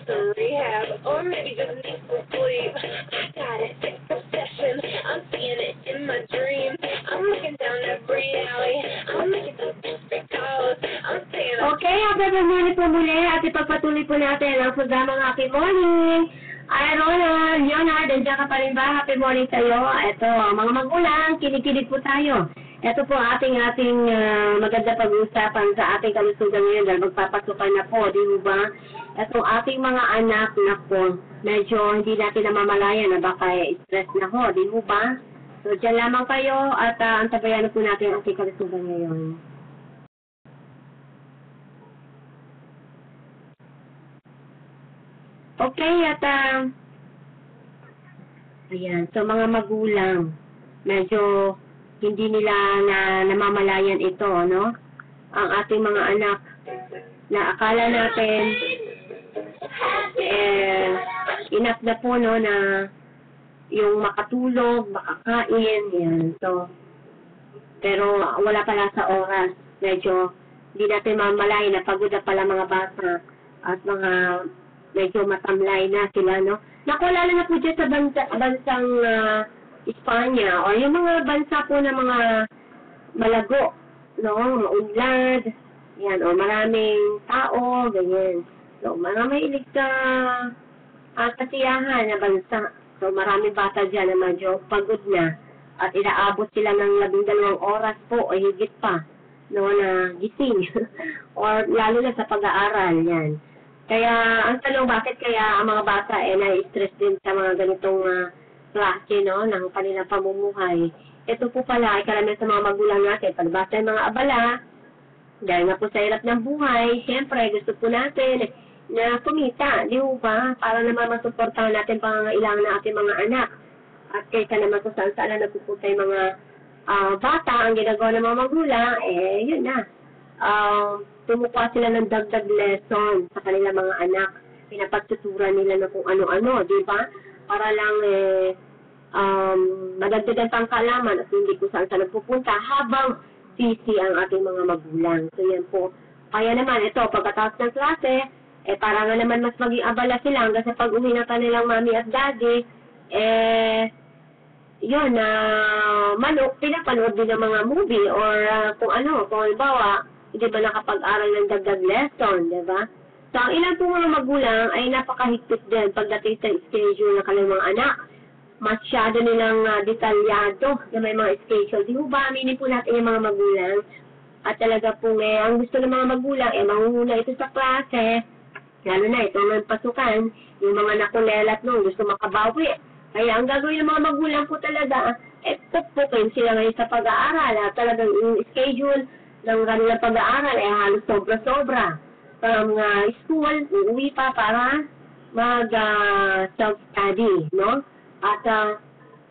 to rehab, or maybe just need some sleep. Got it, it's obsession. I'm seeing it in my dreams. I'm looking down every alley. I'm making those perfect calls. I'm saying, Okay, hanggang muli po muli at ipagpatuloy po natin ang programang Happy Morning. Ay, Ronald, Leonard, nandiyan ka pa rin ba? Happy morning sa'yo. Ito, mga magulang, kinig-kinig po tayo. Ito po ating maganda pag-uusapan sa ating kalusugan ngayon dahil magpapasukan na po, di ba? Ito ating mga anak na po, medyo hindi natin namamalayan na baka stress na ho, di ba? So, dyan lamang kayo at antabayan na po natin ang ating kalusugan ngayon. Okay, at ayan, so mga magulang, medyo hindi nila namamalayan ito, no? Ang ating mga anak na akala natin enough na po, no, na yung makatulog, makakain, yan. So, pero wala pala sa oras. Medyo hindi natin mamalayan na pagod na pala mga bata at mga medyo matamlay na sila, no? Naku, lalo na po dyan sa bansang Espanya, o yung mga bansa po na mga malago, no? Maunlad, yan, o maraming tao, ganyan. So, maraming ilig sa kasiyahan na bansa. So, maraming bata dyan na medyo pagod na at inaabot sila ng 12 oras po o higit pa, no, na gising. Or lalo na sa pag-aaral, yan. Kaya, ang tanong, bakit kaya ang mga bata na-stress din sa mga ganitong klase, no, ng kanilang pamumuhay? Ito po pala ay karamihan sa mga magulang natin. Palibasa yung mga abala, dahil nga po sa hirap ng buhay, siyempre, gusto po natin na kumita, di ba? Para naman masuportahan natin pangangailangan ng ating mga anak. At kaysa naman kung saan na napupunta yung mga bata, ang ginagawa ng mga magulang, yun na. Tumukuha sila ng dagdag lesson sa kanilang mga anak. Pinapagtuturan nila na kung ano-ano, di ba? Para lang madagdagan pang kaalaman at hindi kung saan nagpupunta habang busy ang ating mga magulang. So yan po. Kaya naman ito, pagkatapos ng klase, para nga naman mas maging abala sila hanggang sa pag-uwi ng kanilang mami at daddy, yun, pinapanood din ng mga movie or kung halimbawa, hindi ba nakapag-aral ng dagdag lesson, di ba? So, ang ilan po mga magulang ay napakahigpit din pagdating sa schedule ng kanilang mga anak. Masyado nilang detalyado na may mga schedule. Di ba, aminin po natin yung mga magulang. At talaga po ang gusto ng mga magulang, mangunguna ito sa klase, lalo na ito ng pasukan, yung mga nakulelat nung gusto makabawi. Kaya ang gagawin ng mga magulang po talaga, pukpukin sila ngayon sa pag-aaral. At talagang yung schedule ng kanilang pag-aaral halos sobra-sobra. From school, uuwi pa para mag-self-study, no? At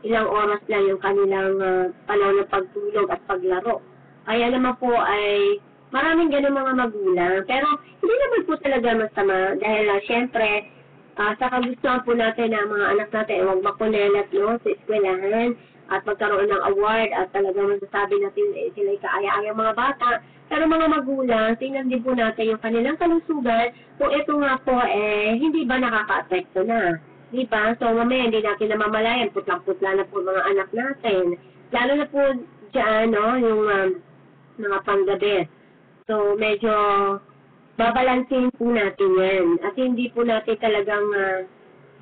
ilang oras lang yung kanilang panahon ng pagtulog at paglaro. Kaya naman po ay maraming ganun mga magulang. Pero hindi naman po talaga masama dahil syempre, sa kagustuhan po natin ng mga anak natin, huwag makulelat, no, sa eskwelahan at magkaroon ng award at talagang masasabi natin sila kaaya-aya mga bata. Pero mga magulang, tingnan din po natin yung kanilang kalusugan kung ito nga po hindi ba nakaka-apekto na. Di ba? So mamaya hindi natin namamalayan, putlang-putla na po mga anak natin. Lalo na po dyan, no, yung mga panggabi. So medyo babalansin po natin yan. At hindi po natin talagang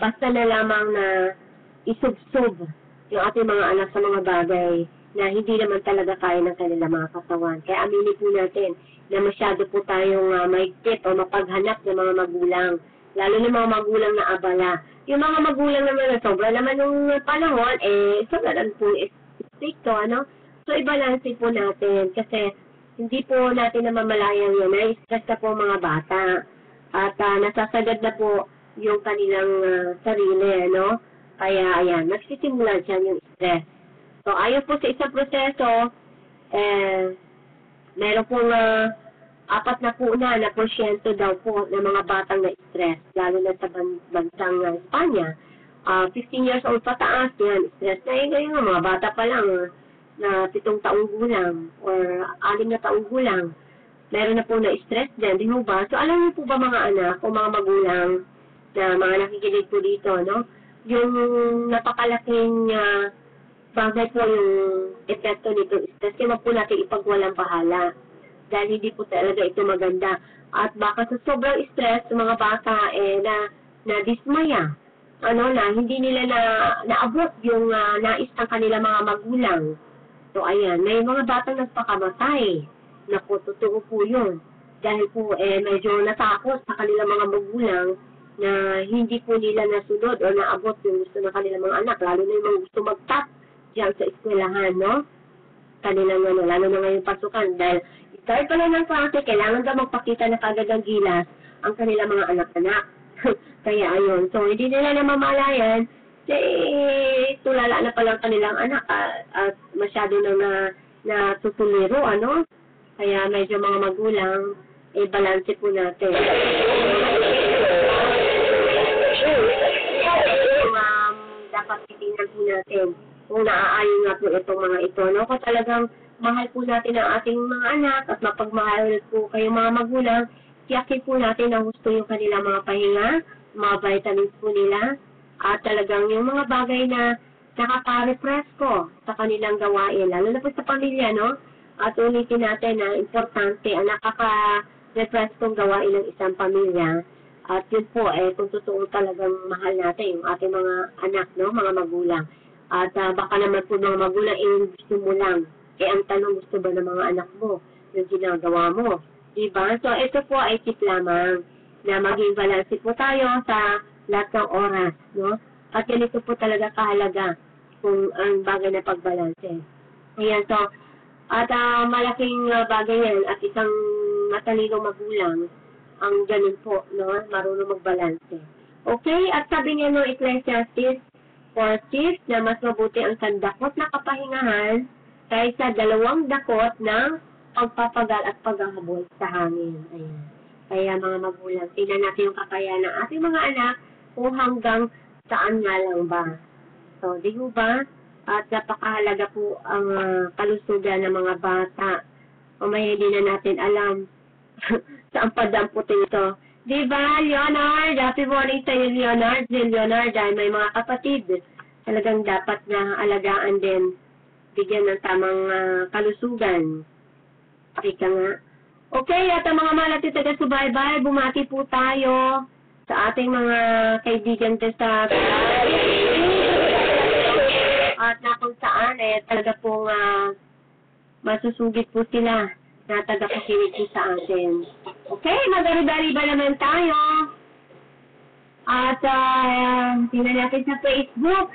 basta na lamang na isubsob yung ating mga anak sa mga bagay na hindi naman talaga kaya ng kanilang mga katawan. Kaya aminin po natin na masyado po tayong mahigpit o mapaghanap ng mga magulang. Lalo na mga magulang na abala. Yung mga magulang naman na sobra naman ng panahon, sobra lang po stricto, ano? So, ibalansin po natin kasi hindi po natin namamalayang yun. Na-stress na po mga bata. At nasasagad na po yung kanilang sarili, no? Kaya, ayan, nagsisimula dyan yung stress. So, ayon po sa isang proseso, meron pong 4% daw po ng mga batang na-stress, lalo na sa bansang Espanya. 15 years old pataas, yan, stress na yung mga bata pa lang na 7 taong gulang or 6 na taong gulang. Meron na po na-stress din, di ba? So, alam niyo po ba mga anak o mga magulang na mga nakikinig po dito, no? Yung napakalaking bagay po yung epekto nito is kasi wag po natin ipagwalang bahala dahil hindi po talaga ito maganda. At baka sa sobrang stress ng mga bata na dismaya, na hindi nila naabot yung nais ng kanilang mga magulang. So ayan, may mga batang nagpakamatay. Naku, totoo po yun. Dahil po medyo natakot sa kanilang mga magulang na hindi po nila nasunod o naabot yung gusto ng kanilang mga anak, lalo na yung mga gusto mag-top diyan sa eskwelahan, no? Kanilang lalo na ngayong pasukan, dahil start pa lang ng klase, kailangan daw magpakita na kagad ang gilas ang kanilang mga anak-anak. Kaya ayun, so hindi nila namamalayan, tulala na palang kanilang anak at masyado na tutuliro, Kaya medyo mga magulang, balanse po natin. Dapat titingnan po natin kung naaayon nga po itong mga ito, no? Kung talagang mahal po natin ang ating mga anak at mapagmahal po kayong mga magulang, tiyakin po natin na gusto yung kanilang mga pahinga, mga vitamins po nila, at talagang yung mga bagay na nakaka-refresh ko sa kanilang gawain, lalo na po sa pamilya, no? At ulitin natin na importante ang nakaka-refresh kong gawain ng isang pamilya. At yun po, kung totoo talagang mahal natin yung ating mga anak, no? Mga magulang. At baka naman po mga magulang, gusto mo lang. Ang tanong, gusto ba ng mga anak mo yung ginagawa mo? Diba? So, ito po ay tip lamang na maging balanse po tayo sa lahat ng oras, no? At ganito po talaga kahalaga kung ang bagay na pagbalanse. Ayan, so, at malaking bagay yan at isang matalinong magulang ang ganun po, no? Marunong magbalanse. Okay? At sabi nga ng Ecclesiastes 4:6 na mas mabuti ang sandakot na kapahingahan kaysa 2 dakot ng pagpapagal at paghahabol sa hangin. Ayan. Kaya mga magulang, tingnan natin yung kakayahan ng ating mga anak kung hanggang saan nga lang ba. So, di ba? At napakahalaga po ang kalusugan ng mga bata. O may hindi na natin alam saan padamputin ito. Di ba, Leonard? Happy morning sa iyo, Leonard. Leonard, dahil may mga kapatid. Talagang dapat na alagaan din. Bigyan ng tamang kalusugan. Ika nga. Okay, at ang mga malapit na taga-subaybay, bumati po tayo sa ating mga kaibigan sa at na kung saan, talaga pong masusugit po sila na taga-pakinig po sa atin. Okay, mag-ariba-riba naman tayo. At tingnan natin sa Facebook.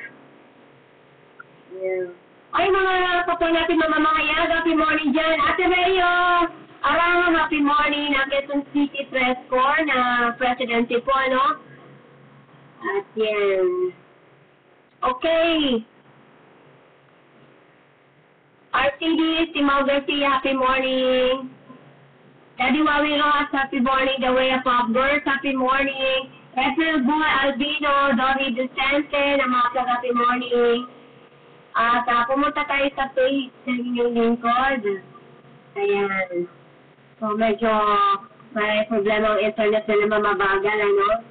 Yeah. Ay, mga kapwa natin mamamahayag, happy morning dyan. Ate Mayo, arang happy morning ng Quezon City Press Corps na presidency po, At yan. Okay. RCD, Timao Garcia, happy morning. Daddy Wawi Rojas, happy morning. The Way of Girls, happy morning. Ethel Boy Albino, Dory Vicente, na mga happy morning. At pumunta tayo sa page ng inyong lingkod. Ayan. So, medyo may problema ang internet na naman mabagal, Ayan.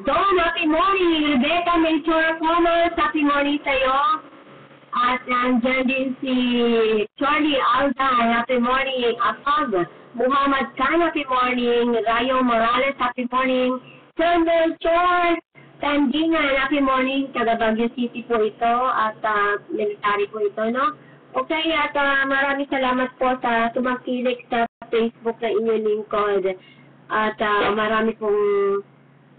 Don, happy morning. Rebecca Melchor Comas, happy morning sa'yo. At nandyan din si Charlie Alda, happy morning. Asag, Muhammad Khan, happy morning. Rayo Morales, happy morning. Sandel Chor, Tandingan, happy morning. Taga Baguio City po ito at military po ito, Okay, at maraming salamat po sa tumakilik sa Facebook na inyong lingkod. At marami pong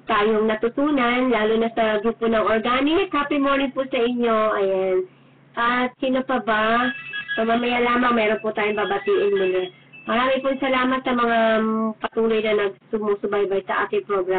tayong natutunan, lalo na sa grupo ng Organic. Happy morning po sa inyo. Ayan. At sino pa ba? So, mamaya lamang meron po tayong babatiin muli. Maraming po salamat sa mga patuloy na nagsumusubaybay sa ating program.